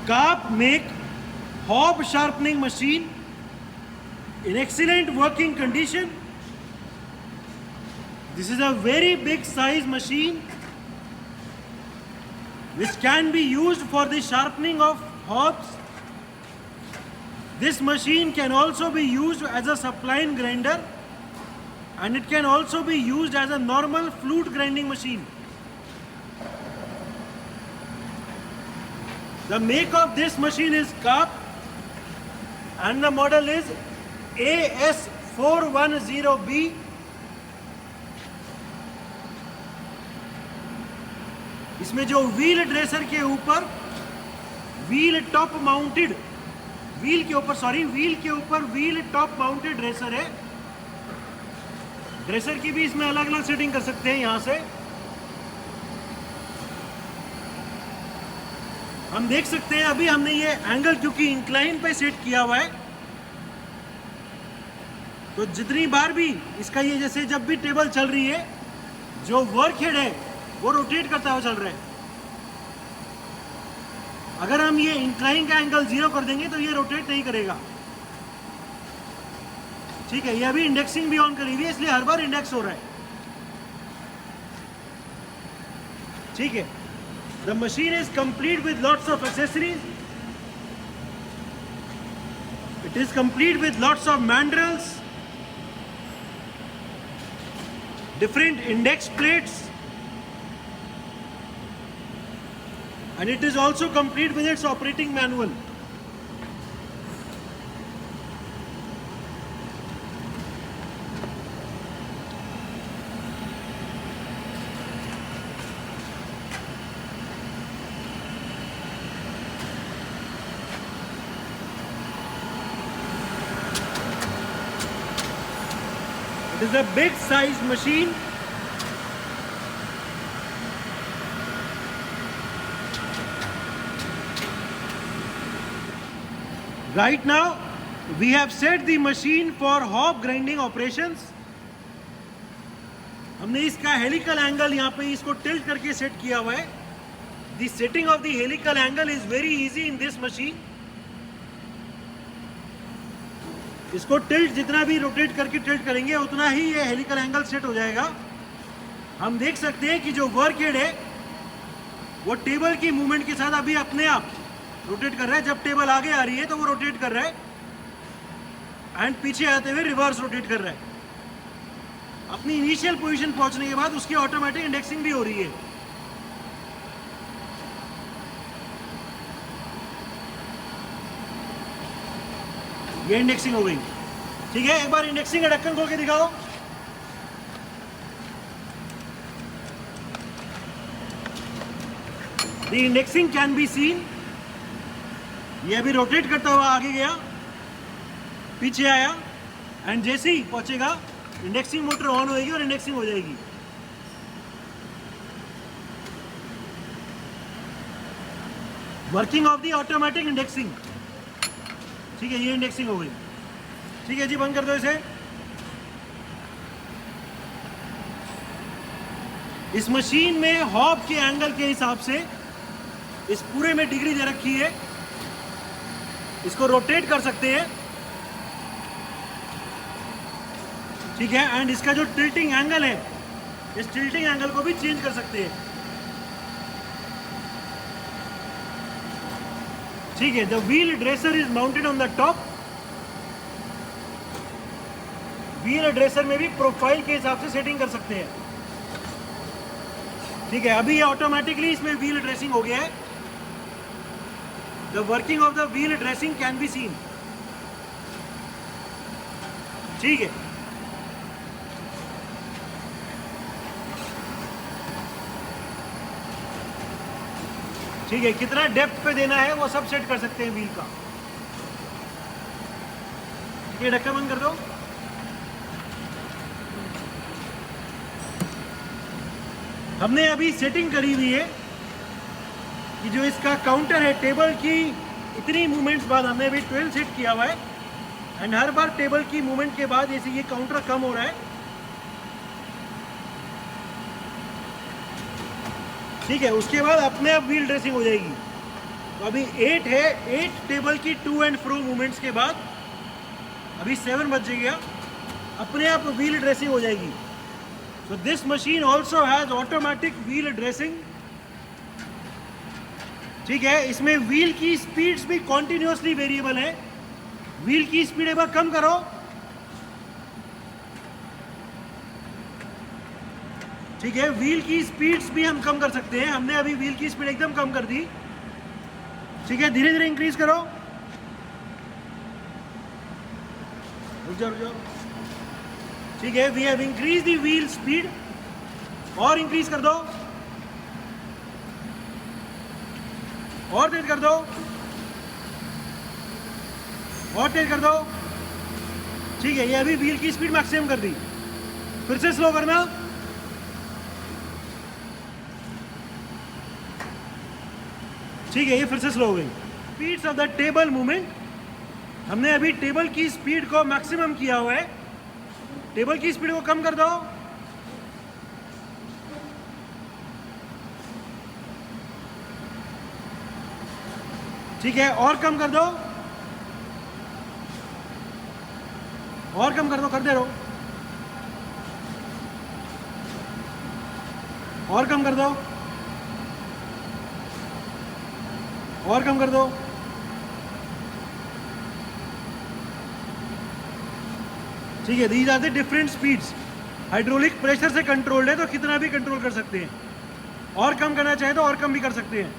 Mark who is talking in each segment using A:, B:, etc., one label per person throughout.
A: Carp make hob sharpening machine in excellent working condition. This is a very big size machine which can be used for the sharpening of hobs. This machine can also be used as a suppline grinder, and it can also be used as a normal flute grinding machine. The make of this machine is Carp, and the model is AS410B. इसमें जो wheel dresser के ऊपर wheel top mounted wheel के ऊपर wheel top mounted dresser है। Dresser की भी इसमें अलग अलग सेटिंग कर सकते हैं। यहां से हम देख सकते हैं, अभी हमने ये एंगल क्योंकि इंक्लाइन पे सेट किया हुआ है, तो जितनी बार भी इसका ये जैसे जब भी टेबल चल रही है, जो वर्क हेड है वो रोटेट करता हुआ चल रहा है। अगर हम ये इंक्लाइन का एंगल 0 कर देंगे तो ये रोटेट नहीं करेगा। ठीक है, ये अभी इंडेक्सिंग भी ऑन करी हुई है, इसलिए हर बार इंडेक्स हो रहा है। ठीक है, the machine is complete with lots of accessories. It is complete with lots of mandrels, different index plates, and it is also complete with its operating manual. It is a big size machine. Right now we have set the machine for hob grinding operations. हमने इसका helical angle यहाँ पे इसको tilt करके set किया हुआ है। The setting of the helical angle is very easy in this machine. इसको टिल्ट जितना भी रोटेट करके टिल्ट करेंगे उतना ही ये हेलिकल एंगल सेट हो जाएगा। हम देख सकते हैं कि जो वर्क हेड है वो टेबल की मूवमेंट के साथ अभी अपने आप रोटेट कर रहा है। जब टेबल आगे आ रही है तो वो रोटेट कर रहा है, एंड पीछे आते हुए रिवर्स रोटेट कर रहा है। अपनी इनिशियल पोजीशन पहुंचने के बाद उसकी ऑटोमेटिक इंडेक्सिंग भी हो रही है। ये इंडेक्सिंग हो गई। ठीक है, एक बार इंडेक्सिंग का ढक्कन खोल के दिखाओ। The indexing can be seen. ये अभी रोटेट करता हुआ आगे गया, पीछे आया, एंड जैसे ही पहुंचेगा इंडेक्सिंग मोटर ऑन होगी और इंडेक्सिंग हो जाएगी। Working of the automatic indexing. ठीक है, ये इंडेक्सिंग हो गई। ठीक है जी, बंद कर दो इसे। इस मशीन में हॉब के एंगल के हिसाब से इस पूरे में डिग्री दे रखी है, इसको रोटेट कर सकते हैं। ठीक है, एंड इसका जो टिल्टिंग एंगल है, इस टिल्टिंग एंगल को भी चेंज कर सकते हैं। ठीक है, the wheel dresser is mounted on the top. Wheel dresser में भी प्रोफाइल के हिसाब से सेटिंग कर सकते हैं। ठीक है, अभी ये ऑटोमेटिकली इसमें व्हील ड्रेसिंग हो गया है। The working of the wheel dressing can be seen. ठीक है, ठीक है, कितना डेप्थ पे देना है वो सब सेट कर सकते हैं व्हील का। ये ढक्कन बंद कर दो। हमने अभी सेटिंग करी हुई है कि जो इसका काउंटर है, टेबल की इतनी मूवमेंट्स बाद हमने अभी 12 सेट किया हुआ है, एंड हर बार टेबल की मूवमेंट के बाद जैसे ये काउंटर कम हो रहा है। ठीक है, उसके बाद अपने आप व्हील ड्रेसिंग हो जाएगी। तो अभी 8 है, 8 टेबल की टू एंड फ्रो मूवमेंट्स के बाद अभी 7 बज गया, अपने आप व्हील ड्रेसिंग हो जाएगी। So this machine also has automatic wheel dressing. ठीक है, इसमें व्हील की स्पीड्स भी कॉन्टिन्यूसली वेरिएबल है। व्हील की स्पीड एक बार कम करो, ठीक है, व्हील की स्पीड्स भी हम कम कर सकते हैं। हमने अभी व्हील की स्पीड एकदम कम कर दी, ठीक है, धीरे धीरे इंक्रीज करो। रुक जाओ, ठीक है, we have increase the wheel speed, और इंक्रीज कर दो, और तेज कर दो, और तेज कर दो। ठीक है, ये अभी व्हील की स्पीड मैक्सिमम कर दी, फिर से स्लो करना। ठीक है, ये फिर से स्लो हो गई। Speeds of the table movement, हमने अभी टेबल की स्पीड को मैक्सिमम किया हुआ है, टेबल की स्पीड को कम कर दो। ठीक है, और कम कर दो, और कम कर दो, करते रहो, और कम कर दो, और कम कर दो। ठीक है, these are the different speeds. Hydraulic pressure से कंट्रोल्ड है तो कितना भी कंट्रोल कर सकते हैं, और कम करना चाहे तो और कम भी कर सकते हैं।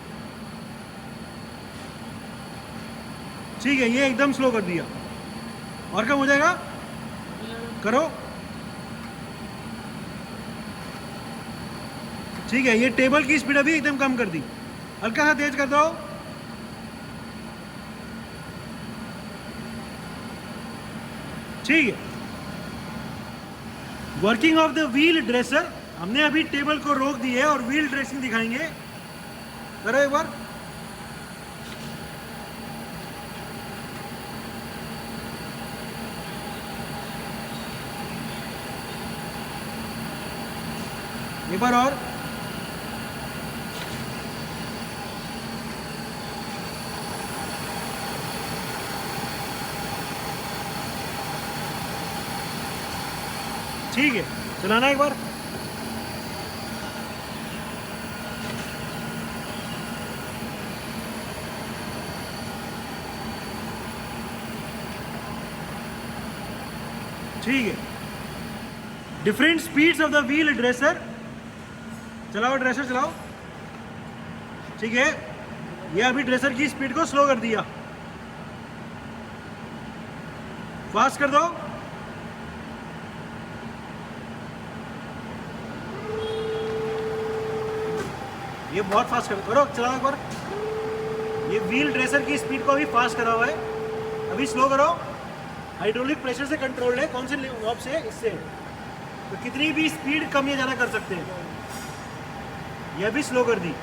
A: ठीक है, ये एकदम स्लो कर दिया, और कम हो जाएगा, करो। ठीक है, ये टेबल की स्पीड अभी एकदम कम कर दी, हल्का सा तेज कर दो। ठीक है, working of the wheel dresser, हमने अभी टेबल को रोक दी है और व्हील ड्रेसिंग दिखाएंगे, करो एक बार। एक बार और, ठीक है, चलाना एक बार। ठीक है, different speeds of the wheel dresser, चलाओ ड्रेसर चलाओ। ठीक है, ये अभी ड्रेसर की स्पीड को स्लो कर दिया, फास्ट कर दो। ये बहुत फास्ट करो, चलाओ एक बार। ये व्हील ड्रेसर की स्पीड को अभी फास्ट करा हुआ है, अभी स्लो करो। हाइड्रोलिक प्रेशर से कंट्रोल्ड है, कौन से नॉब से, इससे, तो कितनी भी स्पीड कम या ज़्यादा कर सकते हैं। ये अभी स्लो कर दी,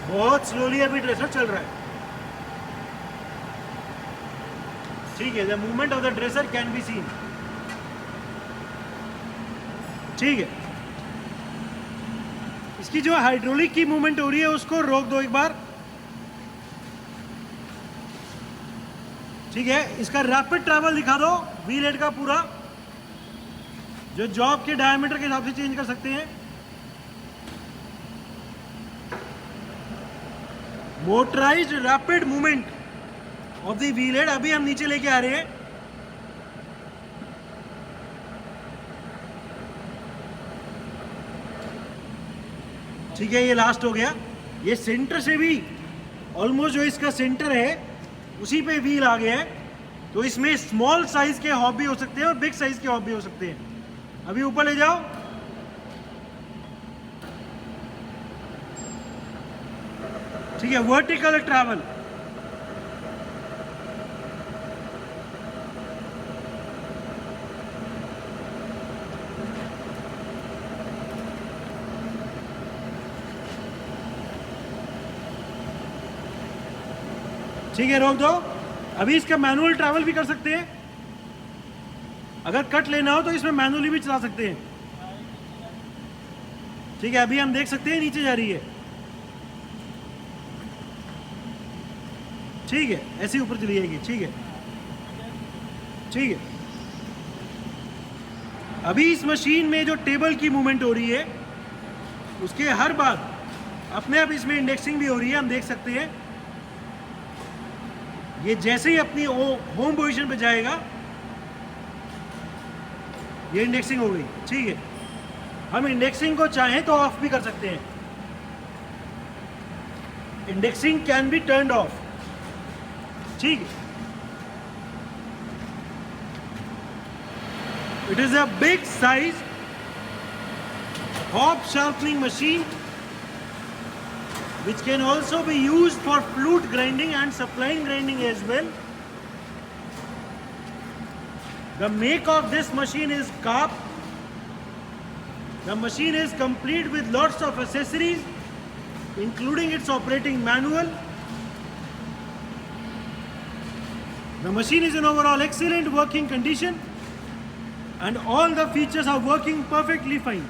A: बहुत स्लोली अभी ड्रेसर चल रहा है। ठीक है, the movement of the dresser can be seen. ठीक है, इसकी जो हाइड्रोलिक की मूवमेंट हो रही है उसको रोक दो एक बार। ठीक है, इसका रैपिड ट्रैवल दिखा दो, व्हील हेड का पूरा, जो जॉब के डायमीटर के हिसाब से चेंज कर सकते हैं। Motorised rapid movement of the wheel head, अभी हम नीचे लेके आ रहे हैं। ठीक है, ये लास्ट हो गया। ये सेंटर से भी ऑलमोस्ट जो इसका सेंटर है उसी पे व्हील आ गया है, तो इसमें स्मॉल साइज के हॉब भी हो सकते हैं और बिग साइज के हॉब भी हो सकते हैं। अभी ऊपर ले जाओ। ठीक है, वर्टिकल ट्रैवल, ठीक है, रोक दो। अभी इसका मैनुअल ट्रैवल भी कर सकते हैं, अगर कट लेना हो तो इसमें मैनुअली भी चला सकते हैं। ठीक है, अभी हम देख सकते हैं नीचे जा रही है। ठीक है, ऐसे ऊपर चली जाएगी। ठीक है, ठीक है। अभी इस मशीन में जो टेबल की मूवमेंट हो रही है उसके हर बार अपने आप इसमें इंडेक्सिंग भी हो रही है, हम देख सकते हैं। ये जैसे ही अपनी होम पोजीशन पे जाएगा ये इंडेक्सिंग हो गई। ठीक है, हम इंडेक्सिंग को चाहें तो ऑफ भी कर सकते हैं। Indexing can be turned of. ठीक है, it is a big size hop sharpening machine which can also be used for flute grinding and suppline grinding as well. The make of this machine is Carp. The machine is complete with lots of accessories including its operating manual. The machine is in overall excellent working condition and all the features are working perfectly fine.